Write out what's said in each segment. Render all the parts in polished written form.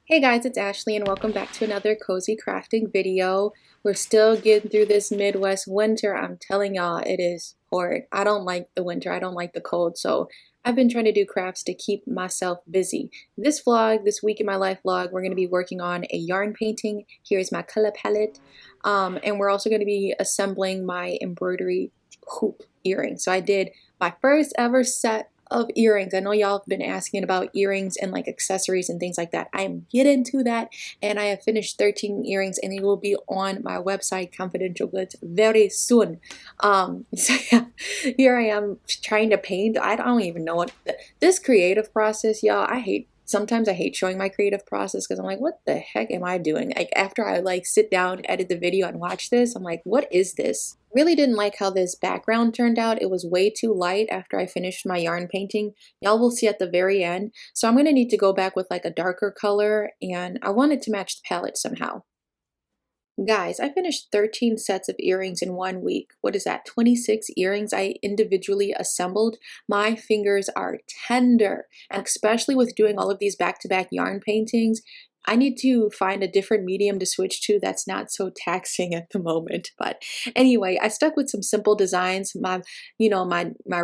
Hey guys, it's Ashley and welcome back to another cozy crafting video. We're still getting through this Midwest winter. I'm telling y'all, it is horrid. I don't like the winter. I don't like the cold. So I've been trying to do crafts to keep myself busy. This vlog, this week in my life vlog, we're going to be working on a yarn painting. Here's my color palette. And we're also going to be assembling my embroidery hoop earring. So I did my first ever set of earrings. I know y'all have been asking about earrings and like accessories and things like that. I am getting to that, and I have finished 13 earrings and it will be on my website Confidential Goods very soon. So yeah, here I am trying to paint. I don't even know what this creative process, y'all. Sometimes I hate showing my creative process because I'm like, what the heck am I doing? Like after I like sit down, edit the video and watch this, I'm like, what is this? Really didn't like how this background turned out. It was way too light after I finished my yarn painting. Y'all will see at the very end. So I'm going to need to go back with like a darker color, and I wanted to match the palette somehow. Guys, I finished 13 sets of earrings in 1 week. What is that? 26 earrings I individually assembled. My fingers are tender, and especially with doing all of these back-to-back yarn paintings, I need to find a different medium to switch to that's not so taxing at the moment. But anyway, I stuck with some simple designs. My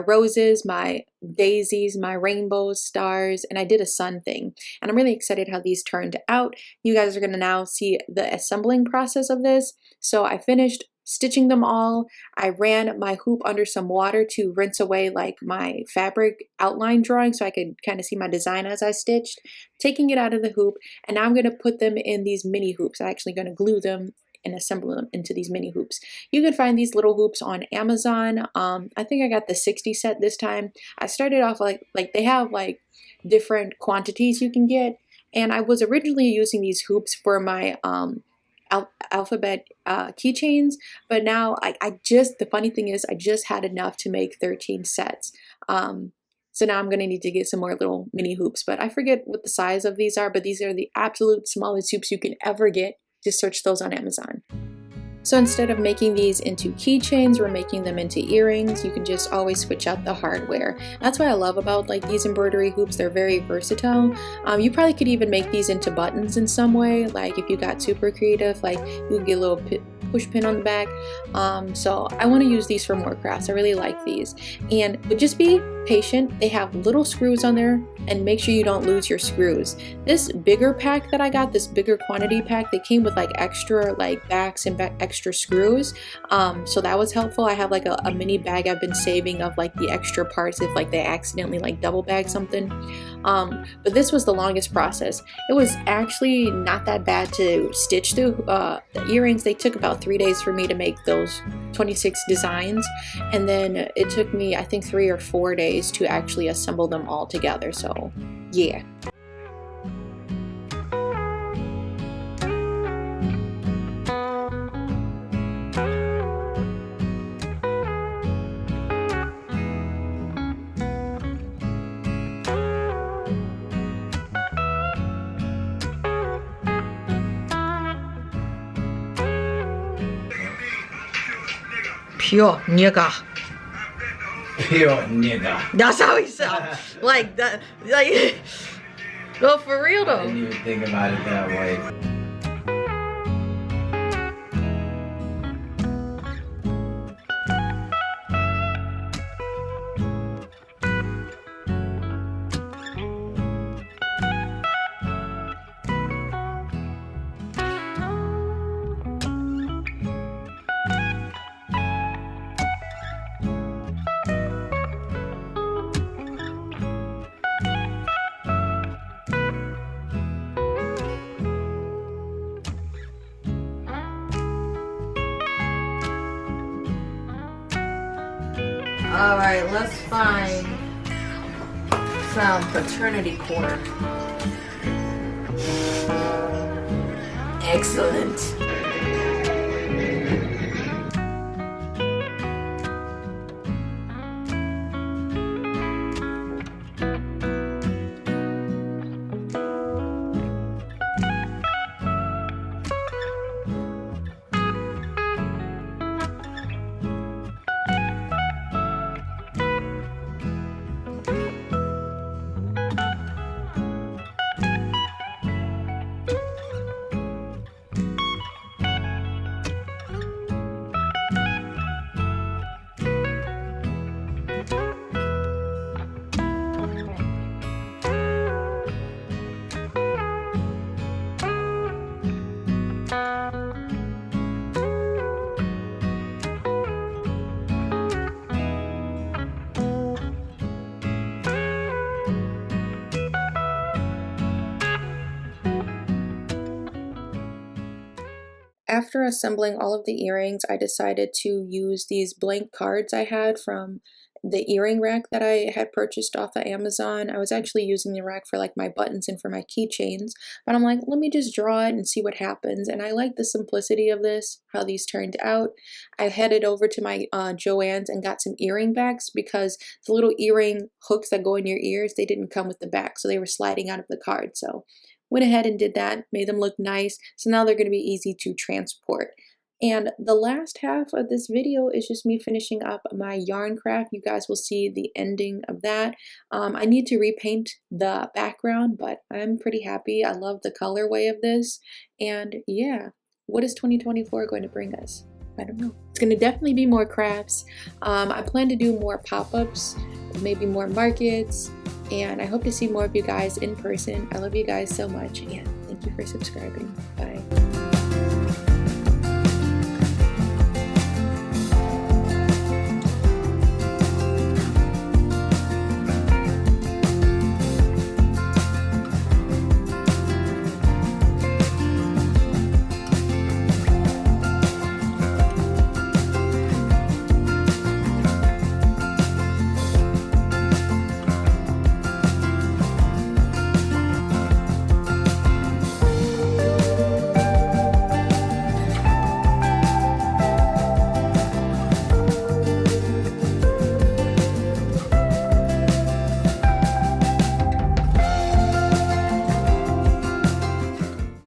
roses, my daisies, my rainbows, stars, and I did a sun thing. And I'm really excited how these turned out. You guys are going to now see the assembling process of this. So I finished stitching them all. I ran my hoop under some water to rinse away like my fabric outline drawing so I could kind of see my design as I stitched, taking it out of the hoop, and now I'm going to put them in these mini hoops. I'm actually going to glue them and assemble them into these mini hoops. You can find these little hoops on Amazon. I think I got the 60 set this time. I started off like they have like different quantities you can get, and I was originally using these hoops for my alphabet keychains, but now the funny thing is I just had enough to make 13 sets. So now I'm going to need to get some more little mini hoops, but I forget what the size of these are, but these are the absolute smallest hoops you can ever get. Just search those on Amazon. So instead of making these into keychains, we're making them into earrings. You can just always switch out the hardware. That's what I love about like these embroidery hoops. They're very versatile. You probably could even make these into buttons in some way. Like if you got super creative, like you could get a little push pin on the back. So I want to use these for more crafts. I really like these. But just be patient. They have little screws on there, and make sure you don't lose your screws. This bigger pack that I got, this bigger quantity pack, they came with like extra like backs and extra screws. So that was helpful. I have like a mini bag I've been saving of like the extra parts if like they accidentally like double bag something. But this was the longest process. It was actually not that bad to stitch the earrings. They took about 3 days for me to make those 26 designs, and then it took me I think 3 or 4 days to actually assemble them all together. So yeah. Pure nigga. Pure nigga. That's how he sounds. Like that. Like, no, for real I though. didn't even think about it that way. Alright, let's find some paternity cord. Excellent. after assembling all of the earrings, I decided to use these blank cards I had from the earring rack that I had purchased off of Amazon. I was actually using the rack for like my buttons and for my keychains, but I'm like, let me just draw it and see what happens. And I like the simplicity of this, how these turned out. I headed over to my Joann's and got some earring backs because the little earring hooks that go in your ears, they didn't come with the back, so they were sliding out of the card. So went ahead and did that, made them look nice. So now they're going to be easy to transport. And the last half of this video is just me finishing up my yarn craft. You guys will see the ending of that. I need to repaint the background, but I'm pretty happy. I love the colorway of this. And yeah, what is 2024 going to bring us? I don't know. It's going to definitely be more crafts. I plan to do more pop-ups, maybe more markets, and I hope to see more of you guys in person. I love you guys so much, and thank you for subscribing. Bye.